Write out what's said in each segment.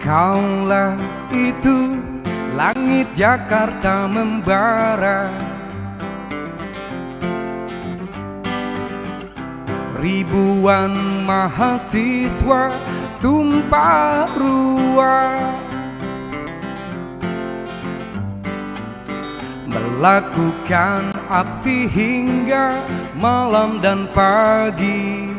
Kaulah itu langit Jakarta membara, ribuan mahasiswa tumpah ruah, melakukan aksi hingga malam dan pagi,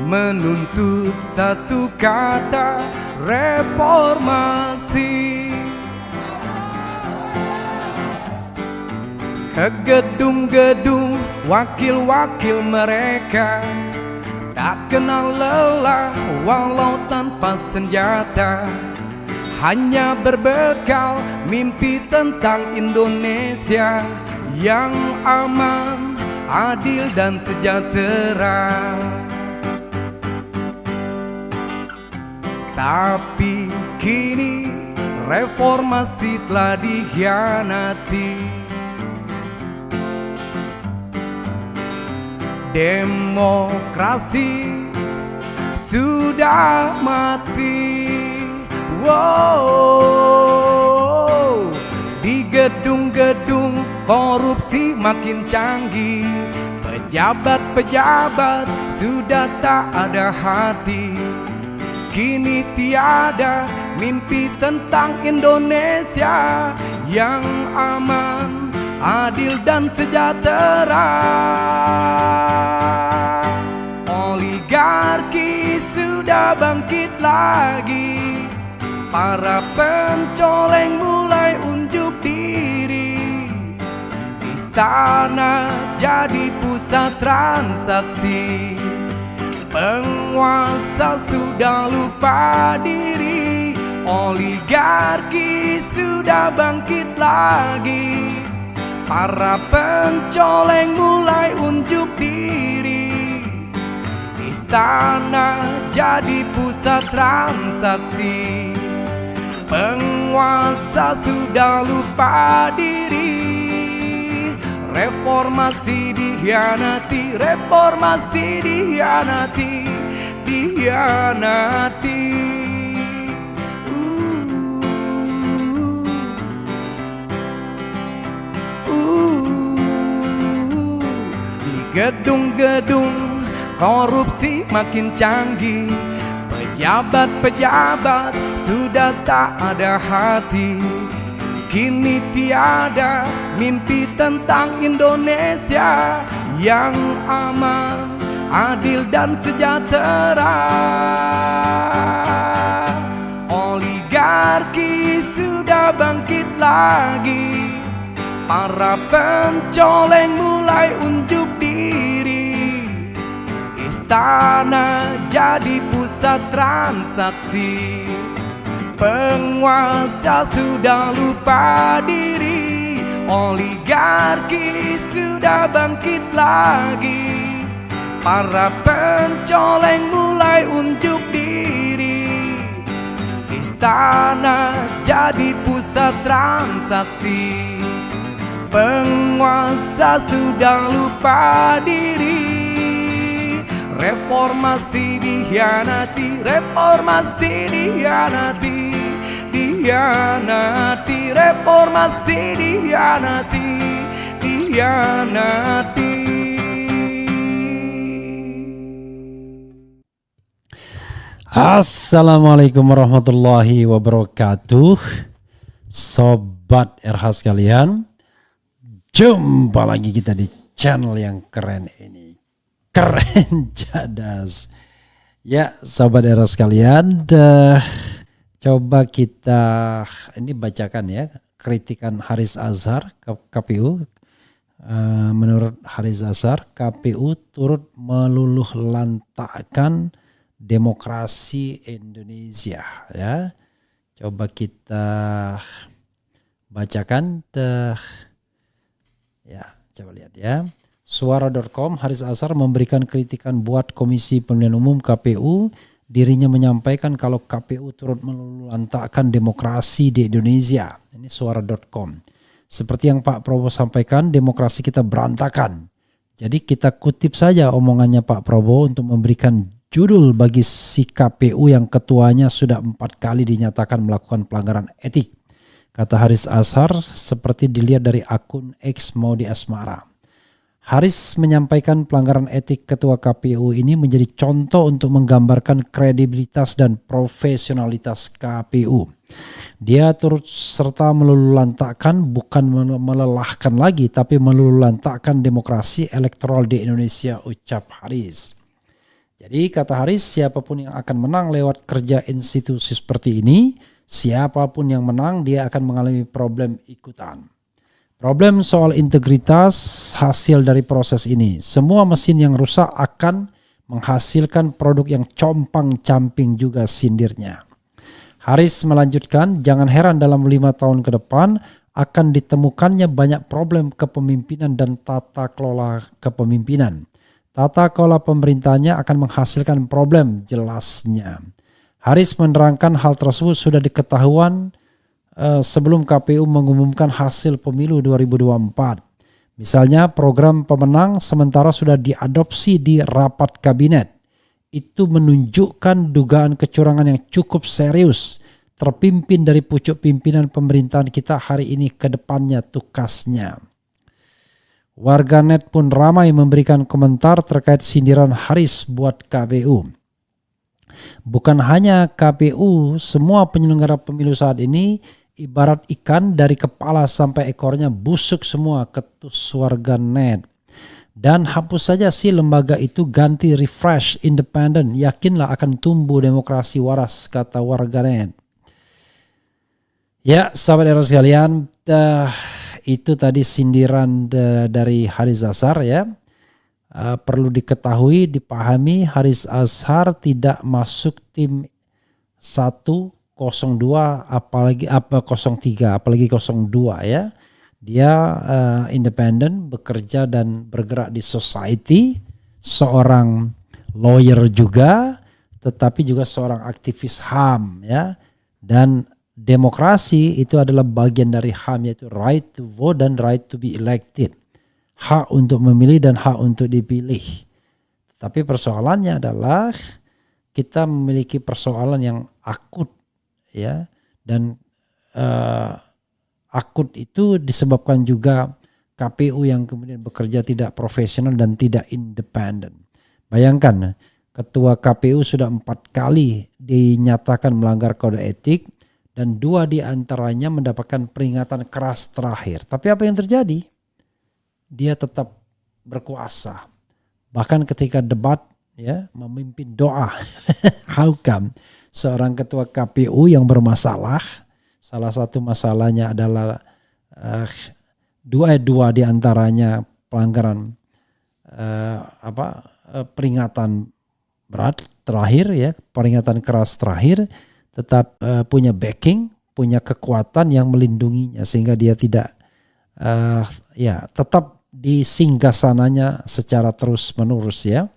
menuntut satu kata reformasi. Ke gedung-gedung wakil-wakil mereka, tak kenal lelah walau tanpa senjata, hanya berbekal mimpi tentang Indonesia yang aman, adil dan sejahtera. Tapi kini reformasi telah dikhianati, demokrasi sudah mati. Wow, di gedung-gedung korupsi makin canggih, pejabat-pejabat sudah tak ada hati. Kini tiada mimpi tentang Indonesia yang aman, adil dan sejahtera. Oligarki sudah bangkit lagi, para pencoleng mulai unjuk diri. Istana jadi pusat transaksi, penguasa sudah lupa diri. Oligarki sudah bangkit lagi, para pencoleng mulai unjuk diri. Istana jadi pusat transaksi, penguasa sudah lupa diri. Reformasi dikhianati, reformasi dikhianati, dikhianati. Di gedung-gedung korupsi makin canggih, pejabat-pejabat sudah tak ada hati. Kini tiada mimpi tentang Indonesia yang aman, adil dan sejahtera. Oligarki sudah bangkit lagi, para pencoleng mulai unjuk diri. Istana jadi pusat transaksi, penguasa sudah lupa diri. Oligarki sudah bangkit lagi, para pencoleng mulai unjuk diri. Istana jadi pusat transaksi, penguasa sudah lupa diri. Reformasi dikhianati, reformasi dikhianati, dikhianati. Reformasi dikhianati, dikhianati. Assalamualaikum warahmatullahi wabarakatuh, Sobat RH sekalian. Jumpa lagi kita di channel yang keren ini, keren jadas. Ya, Sobat RH sekalian, coba kita ini bacakan ya kritikan Haris Azhar ke KPU. Menurut Haris Azhar, KPU turut meluluh lantakkan demokrasi Indonesia. Ya, coba kita bacakan. Ya, coba lihat ya. Suara.com, Haris Azhar memberikan kritikan buat Komisi Pemilihan Umum KPU dirinya menyampaikan kalau KPU turut meluluhlantakkan demokrasi di Indonesia. Ini suara.com. Seperti yang Pak Prabowo sampaikan, demokrasi kita berantakan. Jadi kita kutip saja omongannya Pak Prabowo untuk memberikan judul bagi si KPU yang ketuanya sudah 4 kali dinyatakan melakukan pelanggaran etik. Kata Haris Azhar seperti dilihat dari akun X Maudi Asmara. Haris menyampaikan pelanggaran etik ketua KPU ini menjadi contoh untuk menggambarkan kredibilitas dan profesionalitas KPU. Dia turut serta meluluhlantakkan, bukan melelahkan lagi, tapi meluluhlantakkan demokrasi elektoral di Indonesia, ucap Haris. Jadi kata Haris, siapapun yang akan menang lewat kerja institusi seperti ini, siapapun yang menang dia akan mengalami problem ikutan. Problem soal integritas hasil dari proses ini. Semua mesin yang rusak akan menghasilkan produk yang compang-camping juga, sindirnya. Haris melanjutkan, jangan heran dalam 5 tahun ke depan akan ditemukannya banyak problem kepemimpinan dan tata kelola kepemimpinan. Tata kelola pemerintahnya akan menghasilkan problem, jelasnya. Haris menerangkan hal tersebut sudah diketahuan sebelum KPU mengumumkan hasil pemilu 2024. Misalnya program pemenang sementara sudah diadopsi di rapat kabinet. Itu menunjukkan dugaan kecurangan yang cukup serius terpimpin dari pucuk pimpinan pemerintahan kita hari ini ke depannya, tukasnya. Warganet pun ramai memberikan komentar terkait sindiran Haris buat KPU. Bukan hanya KPU, semua penyelenggara pemilu saat ini ibarat ikan dari kepala sampai ekornya busuk semua, ketus warganet. Dan hapus saja si lembaga itu, ganti refresh, independen, yakinlah akan tumbuh demokrasi waras, kata warganet. Ya sahabat era sekalian, itu tadi sindiran dari Haris Azhar ya. Perlu diketahui, dipahami, Haris Azhar tidak masuk tim 102 apalagi 03 apalagi 02 ya. Dia independen, bekerja dan bergerak di society, seorang lawyer juga, tetapi juga seorang aktivis HAM ya. Dan demokrasi itu adalah bagian dari HAM, yaitu right to vote dan right to be elected. Hak untuk memilih dan hak untuk dipilih. Tapi persoalannya adalah kita memiliki persoalan yang akut ya, dan akut itu disebabkan juga KPU yang kemudian bekerja tidak profesional dan tidak independen. Bayangkan, ketua KPU sudah 4 kali dinyatakan melanggar kode etik dan 2 diantaranya mendapatkan peringatan keras terakhir. Tapi apa yang terjadi? Dia tetap berkuasa. Bahkan ketika debat ya, memimpin doa. How come seorang ketua KPU yang bermasalah, salah satu masalahnya adalah dua diantaranya pelanggaran peringatan berat terakhir ya, peringatan keras terakhir, tetap punya backing, punya kekuatan yang melindunginya sehingga dia tidak tetap di singgasananya secara terus menerus ya.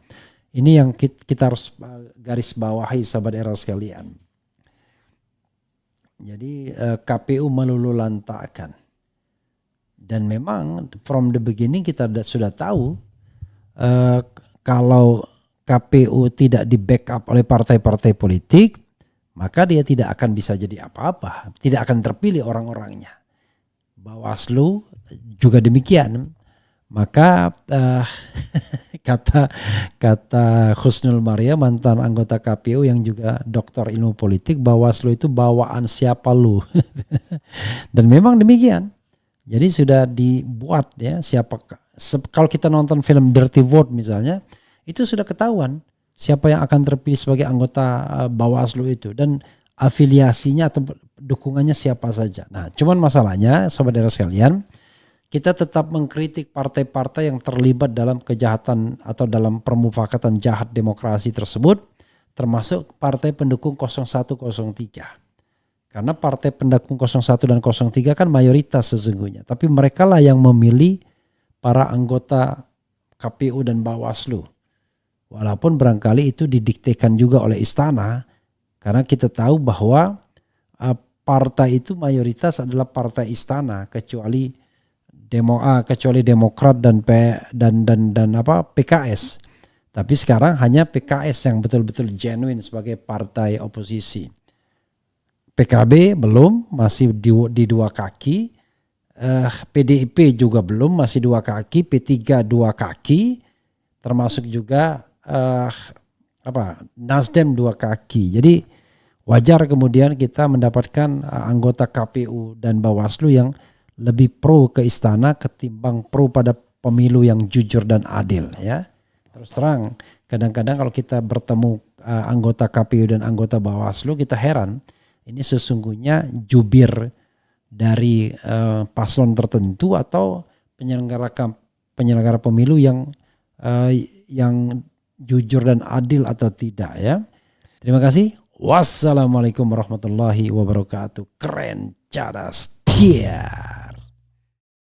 Ini yang kita harus garis bawahi sahabat era sekalian. Jadi KPU meluluhlantakkan. Dan memang from the beginning kita sudah tahu kalau KPU tidak di backup oleh partai-partai politik, maka dia tidak akan bisa jadi apa-apa, tidak akan terpilih orang-orangnya. Bawaslu juga demikian. Maka kata Husnul Maria, mantan anggota KPU yang juga doktor ilmu politik, Bawaslu itu bawaan siapa lu. Dan memang demikian. Jadi sudah dibuat ya, siapa, kalau kita nonton film Dirty Vote misalnya, itu sudah ketahuan siapa yang akan terpilih sebagai anggota Bawaslu itu dan afiliasinya atau dukungannya siapa saja. Nah, cuman masalahnya saudara sekalian, kita tetap mengkritik partai-partai yang terlibat dalam kejahatan atau dalam permufakatan jahat demokrasi tersebut, termasuk partai pendukung 0103. Karena partai pendukung 01 dan 03 kan mayoritas sesungguhnya, tapi mereka lah yang memilih para anggota KPU dan Bawaslu Walaupun barangkali itu didiktekan juga oleh istana, karena kita tahu bahwa partai itu mayoritas adalah partai istana, kecuali Demokrat dan PKS. Tapi sekarang hanya PKS yang betul-betul genuine sebagai partai oposisi. PKB belum, masih di dua kaki. PDIP juga belum, masih dua kaki. P3 dua kaki, termasuk juga Nasdem dua kaki. Jadi wajar kemudian kita mendapatkan anggota KPU dan Bawaslu yang lebih pro ke istana ketimbang pro pada pemilu yang jujur dan adil, ya. Terus terang, kadang-kadang kalau kita bertemu anggota KPU dan anggota Bawaslu, kita heran. Ini sesungguhnya jubir dari paslon tertentu atau penyelenggara pemilu yang jujur dan adil atau tidak, ya. Terima kasih. Wassalamualaikum warahmatullahi wabarakatuh. Keren, cadas, yeah.